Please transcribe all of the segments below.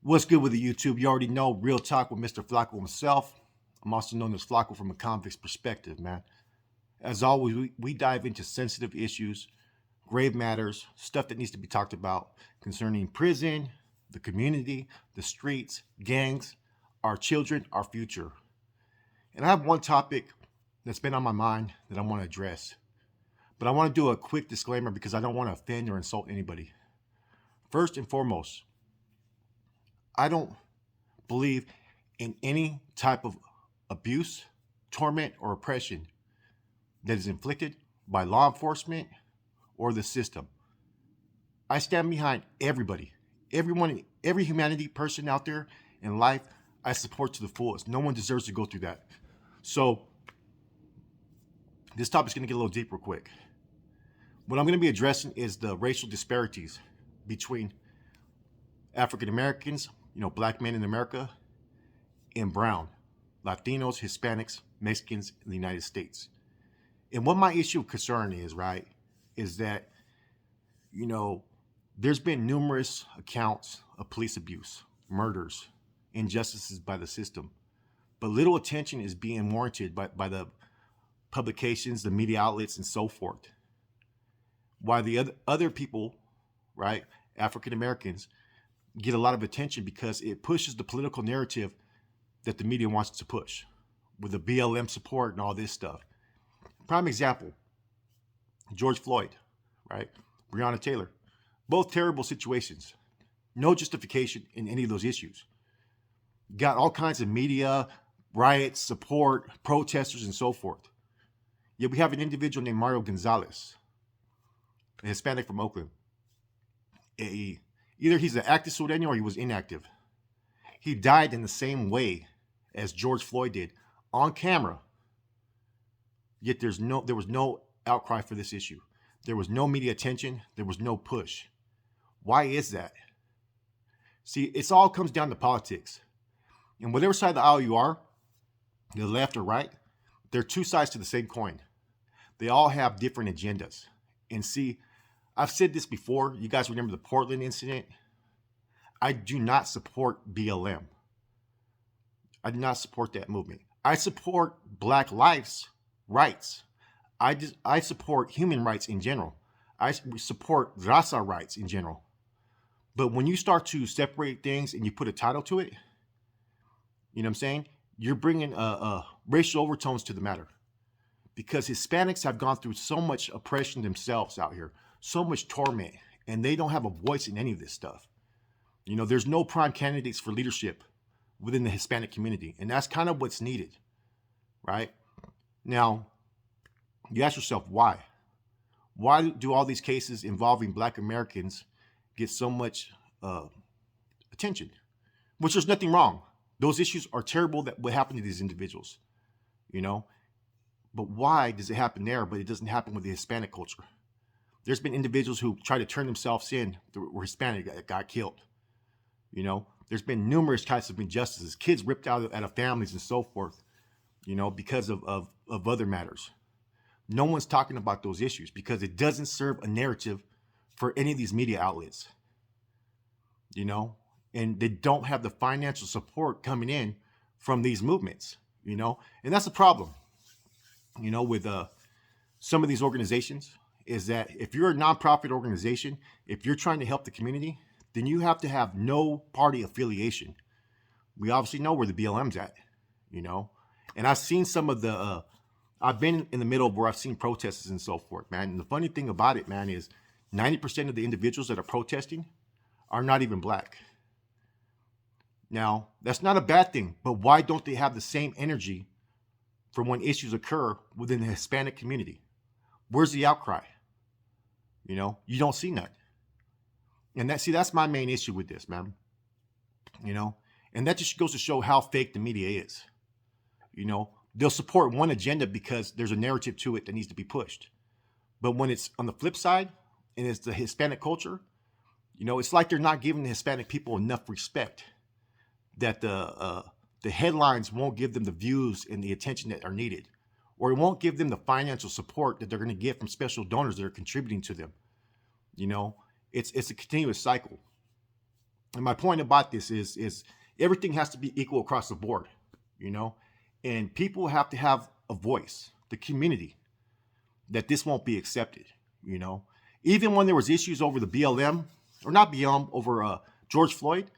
What's good with the YouTube? You already know Real Talk with Mr. Flacco himself. I'm also known as Flacco from a convict's perspective, man. As always, we dive into sensitive issues, grave matters, stuff that needs to be talked about concerning prison, the community, the streets, gangs, our children, our future. And I have one topic that's been on my mind that I want to address. But I want to do a quick disclaimer because I don't want to offend or insult anybody. First and foremost, I don't believe in any type of abuse, torment, or oppression that is inflicted by law enforcement or the system. I stand behind everybody, everyone, every humanity person out there in life. I support to the fullest. No one deserves to go through that. So this topic's going to get a little deep real quick. What I'm going to be addressing is the racial disparities between African Americans, black men in America, and brown, Latinos, Hispanics, Mexicans in the United States. And what my issue of concern is, right, is that, there's been numerous accounts of police abuse, murders, injustices by the system. But little attention is being warranted by the publications, the media outlets, and so forth. While the other people, right, African Americans, get a lot of attention because it pushes the political narrative that the media wants to push with the BLM support and all this stuff. Prime example, George Floyd, right? Breonna Taylor. Both terrible situations. No justification in any of those issues. Got all kinds of media, riots, support, protesters, and so forth. Yet we have an individual named Mario Gonzales, a Hispanic from Oakland. Either he's an active sureño or he was inactive. He died in the same way as George Floyd did, on camera. Yet there was no outcry for this issue. There was no media attention. There was no push. Why is that? See, it all comes down to politics. And whatever side of the aisle you are, the left or right, there are two sides to the same coin. They all have different agendas. And see, I've said this before. You guys remember the Portland incident? I do not support BLM. I do not support that movement. I support Black lives' rights. I support human rights in general. I support Raza rights in general. But when you start to separate things and you put a title to it, you know what I'm saying? You're bringing racial overtones to the matter. Because Hispanics have gone through so much oppression themselves out here, so much torment, and they don't have a voice in any of this stuff. There's no prime candidates for leadership within the Hispanic community, and that's kind of what's needed, right? Now, you ask yourself, why? Why do all these cases involving Black Americans get so much attention? Which there's nothing wrong. Those issues are terrible that what happened to these individuals, But why does it happen there, but it doesn't happen with the Hispanic culture? There's been individuals who try to turn themselves in that were Hispanic that got killed. There's been numerous types of injustices, kids ripped out of families and so forth, because of other matters. No one's talking about those issues because it doesn't serve a narrative for any of these media outlets, and they don't have the financial support coming in from these movements, and that's the problem, with some of these organizations is that if you're a nonprofit organization, if you're trying to help the community, then you have to have no party affiliation. We obviously know where the BLM's at, and I've seen some of the, I've been in the middle of where I've seen protests and so forth, man. And the funny thing about it, man, is 90% of the individuals that are protesting are not even Black. Now, that's not a bad thing, but why don't they have the same energy for when issues occur within the Hispanic community? Where's the outcry? You don't see none. And that's my main issue with this, man. And that just goes to show how fake the media is. They'll support one agenda because there's a narrative to it that needs to be pushed. But when it's on the flip side and it's the Hispanic culture, it's like they're not giving the Hispanic people enough respect, that the headlines won't give them the views and the attention that are needed, or it won't give them the financial support that they're going to get from special donors that are contributing to them. It's a continuous cycle. And my point about this is everything has to be equal across the board, you know, and people have to have a voice, the community, that this won't be accepted, you know. Even when there was issues over the BLM, or not BLM, over George Floyd,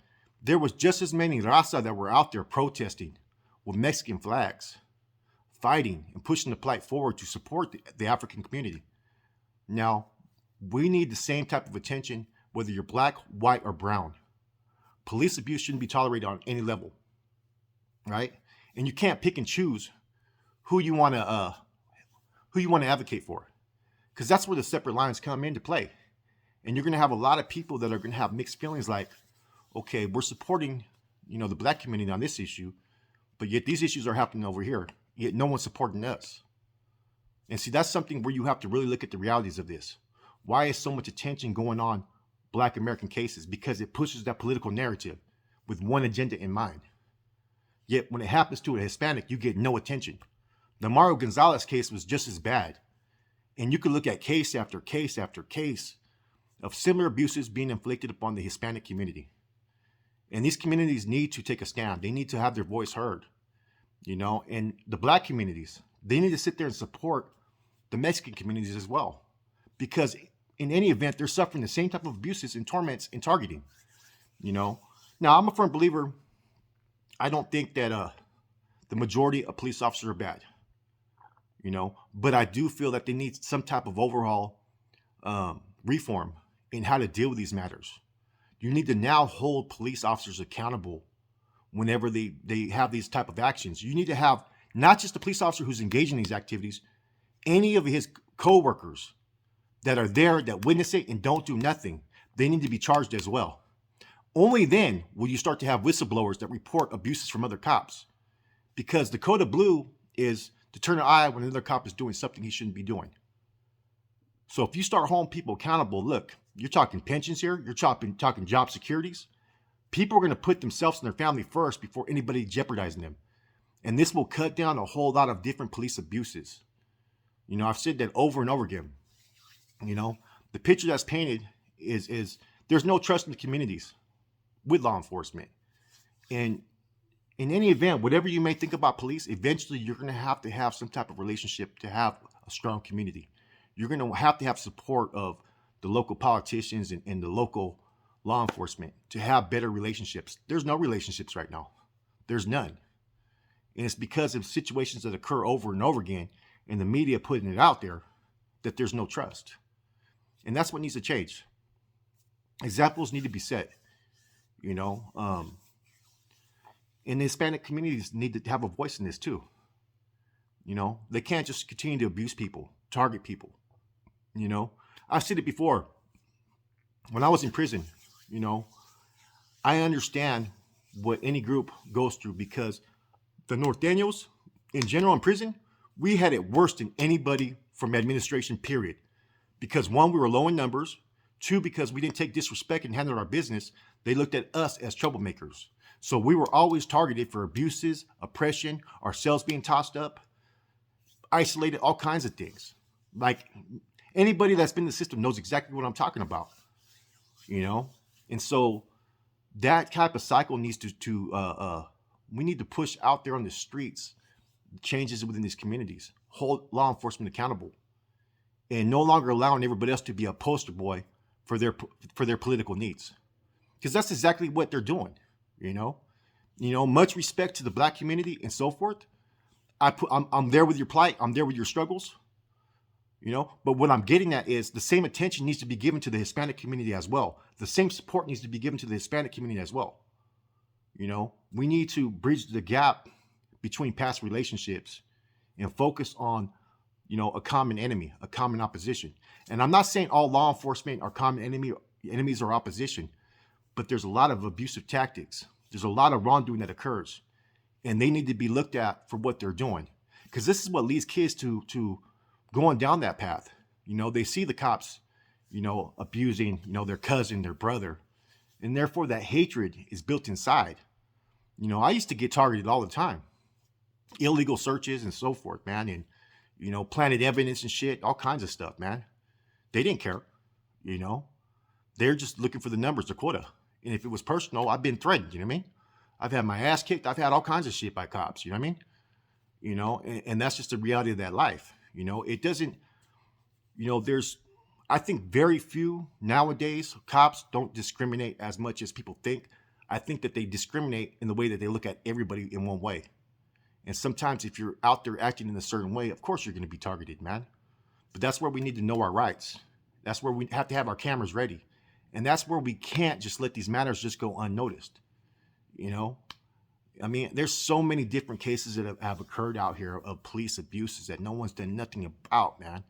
there was just as many Raza that were out there protesting with Mexican flags, fighting and pushing the plight forward to support the African community. Now, we need the same type of attention, whether you're black, white, or brown. Police abuse shouldn't be tolerated on any level, right? And you can't pick and choose who you want to advocate for, because that's where the separate lines come into play. And you're going to have a lot of people that are going to have mixed feelings, like, okay, we're supporting, you know, the black community on this issue, but yet these issues are happening over here, yet no one's supporting us. And see, that's something where you have to really look at the realities of this. Why is so much attention going on Black American cases? Because it pushes that political narrative with one agenda in mind. Yet when it happens to a Hispanic, you get no attention. The Mario Gonzales case was just as bad. And you could look at case after case after case of similar abuses being inflicted upon the Hispanic community. And these communities need to take a stand. They need to have their voice heard, you know, and the black communities, they need to sit there and support the Mexican communities as well, because in any event, they're suffering the same type of abuses and torments and targeting, you know. Now, I'm a firm believer. I don't think that the majority of police officers are bad, you know, but I do feel that they need some type of overhaul reform in how to deal with these matters. You need to now hold police officers accountable whenever they have these type of actions. You need to have not just the police officer who's engaged in these activities, any of his co-workers that are there that witness it and don't do nothing. They need to be charged as well. Only then will you start to have whistleblowers that report abuses from other cops, because the code of blue is to turn an eye when another cop is doing something he shouldn't be doing. So if you start holding people accountable, look, you're talking pensions here, you're talking job securities. People are going to put themselves and their family first before anybody jeopardizing them. And this will cut down a whole lot of different police abuses. You know, I've said that over and over again. You know, the picture that's painted is there's no trust in the communities with law enforcement. And in any event, whatever you may think about police, eventually you're going to have some type of relationship to have a strong community. You're going to have support of the local politicians and the local law enforcement to have better relationships. There's no relationships right now. There's none. And it's because of situations that occur over and over again and the media putting it out there that there's no trust. And that's what needs to change. Examples need to be set, you know. And the Hispanic communities need to have a voice in this too. You know, they can't just continue to abuse people, target people. You know, I've said it before. When I was in prison, you know, I understand what any group goes through, because the Norteños in general in prison, we had it worse than anybody from administration, period. Because one, we were low in numbers. Two, because we didn't take disrespect and handle our business. They looked at us as troublemakers. So we were always targeted for abuses, oppression, our cells being tossed up, isolated, all kinds of things. Like, anybody that's been in the system knows exactly what I'm talking about, you know? And so that type of cycle needs we need to push out there on the streets changes within these communities, hold law enforcement accountable, and no longer allowing everybody else to be a poster boy for their political needs. Because that's exactly what they're doing, you know? You know, much respect to the black community and so forth. I'm there with your plight. I'm there with your struggles. You know, but what I'm getting at is the same attention needs to be given to the Hispanic community as well. The same support needs to be given to the Hispanic community as well. You know, we need to bridge the gap between past relationships and focus on, you know, a common enemy, a common opposition. And I'm not saying all law enforcement are common enemies or opposition, but there's a lot of abusive tactics. There's a lot of wrongdoing that occurs, and they need to be looked at for what they're doing. Because this is what leads kids to going down that path. You know, they see the cops, you know, abusing, you know, their cousin, their brother, and therefore that hatred is built inside. You know, I used to get targeted all the time, illegal searches and so forth, man, and, you know, planted evidence and shit, all kinds of stuff, man. They didn't care, you know. They're just looking for the numbers, the quota. And if it was personal, I've been threatened. You know what I mean? I've had my ass kicked. I've had all kinds of shit by cops. You know what I mean? And that's just the reality of that life. It doesn't. There's, I think, very few nowadays cops don't discriminate as much as people think. I think that they discriminate in the way that they look at everybody in one way. And sometimes if you're out there acting in a certain way, of course you're going to be targeted, man. But that's where we need to know our rights. That's where we have to have our cameras ready. And that's where we can't just let these matters just go unnoticed. I mean, there's so many different cases that have occurred out here of police abuses that no one's done nothing about, man.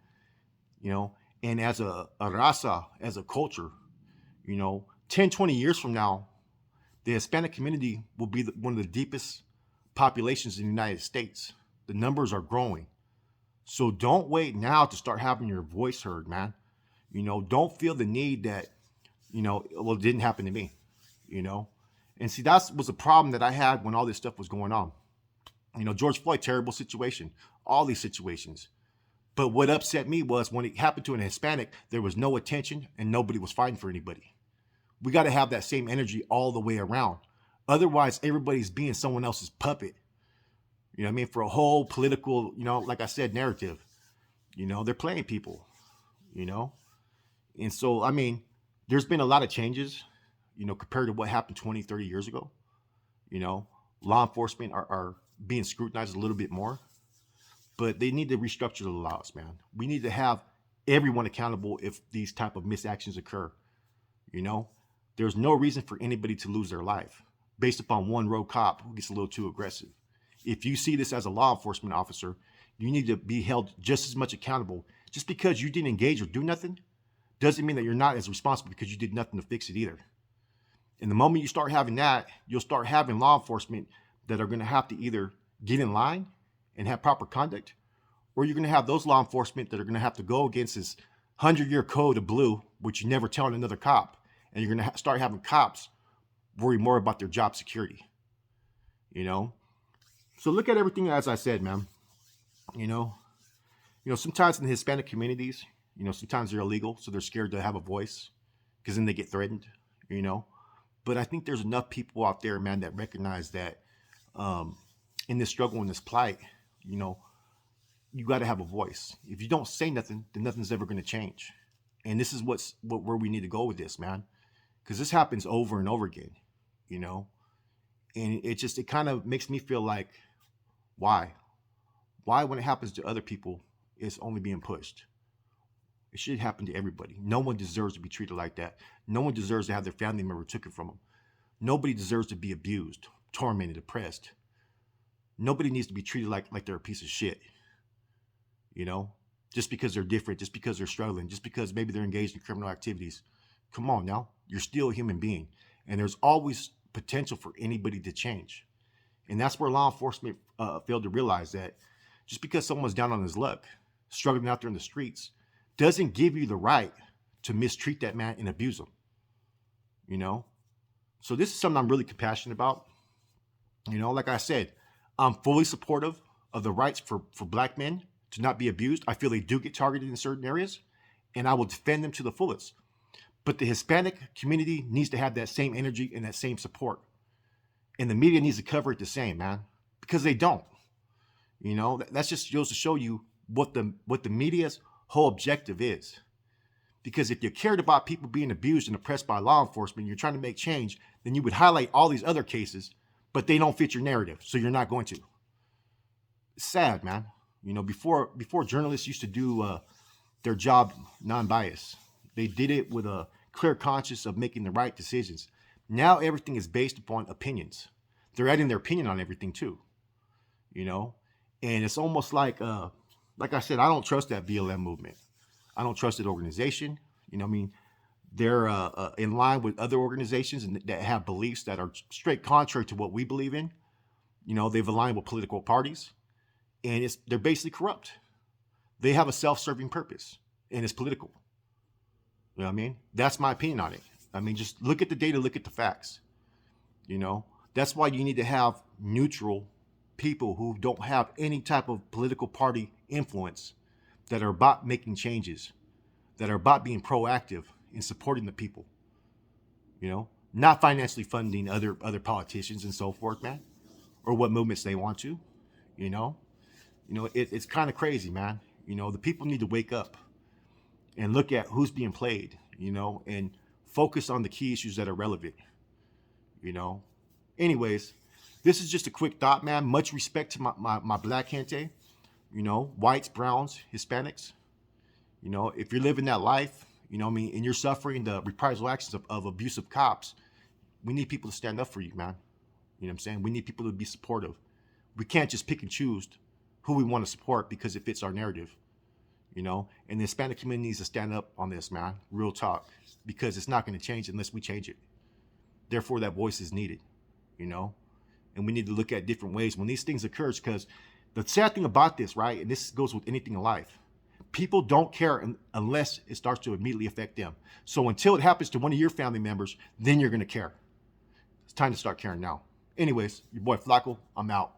And as a Raza, as a culture, 10, 20 years from now, the Hispanic community will be one of the deepest populations in the United States. The numbers are growing. So don't wait now to start having your voice heard, man. Don't feel the need that, well, it didn't happen to me, And see, that was a problem that I had when all this stuff was going on. George Floyd, terrible situation, all these situations. But what upset me was when it happened to an Hispanic, there was no attention and nobody was fighting for anybody. We got to have that same energy all the way around. Otherwise, everybody's being someone else's puppet. For a whole political, like I said, narrative. They're playing people, And so, there's been a lot of changes, compared to what happened 20, 30 years ago. Law enforcement are being scrutinized a little bit more. But they need to restructure the laws, man. We need to have everyone accountable if these type of misactions occur. There's no reason for anybody to lose their life based upon one rogue cop who gets a little too aggressive. If you see this as a law enforcement officer, you need to be held just as much accountable. Just because you didn't engage or do nothing doesn't mean that you're not as responsible because you did nothing to fix it either. And the moment you start having that, you'll start having law enforcement that are going to have to either get in line and have proper conduct, or you're going to have those law enforcement that are going to have to go against this 100-year code of blue, which you never tell another cop, and you're going to start having cops worry more about their job security. So look at everything as I said, man. Sometimes in the Hispanic communities, sometimes they're illegal, so they're scared to have a voice because then they get threatened. But I think there's enough people out there, man, that recognize that in this struggle, in this plight, you got to have a voice. If you don't say nothing, then nothing's ever going to change. And this is where we need to go with this, man, because this happens over and over again, and it kind of makes me feel like, why when it happens to other people, it's only being pushed. It should happen to everybody. No one deserves to be treated like that. No one deserves to have their family member taken from them. Nobody deserves to be abused, tormented, oppressed. Nobody needs to be treated like they're a piece of shit. Just because they're different, just because they're struggling, just because maybe they're engaged in criminal activities. Come on now, you're still a human being. And there's always potential for anybody to change. And that's where law enforcement failed to realize that just because someone's down on his luck, struggling out there in the streets, doesn't give you the right to mistreat that man and abuse him. So this is something I'm really compassionate about. Like I said, I'm fully supportive of the rights for black men to not be abused. I feel they do get targeted in certain areas, and I will defend them to the fullest. But the Hispanic community needs to have that same energy and that same support. And the media needs to cover it the same, man, because they don't. That's just goes to show you what the media's whole objective is. Because if you cared about people being abused and oppressed by law enforcement, you're trying to make change, then you would highlight all these other cases, but they don't fit your narrative, so you're not going to. It's sad, man. Before journalists used to do their job non-biased. They did it with a clear conscience of making the right decisions. Now everything is based upon opinions. They're adding their opinion on everything too. And it's almost like I said, I don't trust that BLM movement. I don't trust that organization. They're in line with other organizations that have beliefs that are straight contrary to what we believe in. They've aligned with political parties, and they're basically corrupt. They have a self-serving purpose, and it's political. That's my opinion on it. Just look at the data, look at the facts. That's why you need to have neutral people who don't have any type of political party influence, that are about making changes, that are about being proactive in supporting the people. not financially funding other politicians and so forth, man, or what movements they want to. You know, it's kind of crazy, man. The people need to wake up and look at who's being played, and focus on the key issues that are relevant. You know. Anyways, this is just a quick thought, man. Much respect to my black gente, whites, browns, Hispanics. If you're living that life, and you're suffering the reprisal actions of abusive cops, we need people to stand up for you, man. You know what I'm saying? We need people to be supportive. We can't just pick and choose who we want to support because it fits our narrative, And the Hispanic community needs to stand up on this, man. Real talk, because it's not going to change unless we change it. Therefore, that voice is needed, And we need to look at different ways when these things occur. Because the sad thing about this, right, and this goes with anything in life, people don't care unless it starts to immediately affect them. So until it happens to one of your family members, then you're going to care. It's time to start caring now. Anyways, your boy Flacco, I'm out.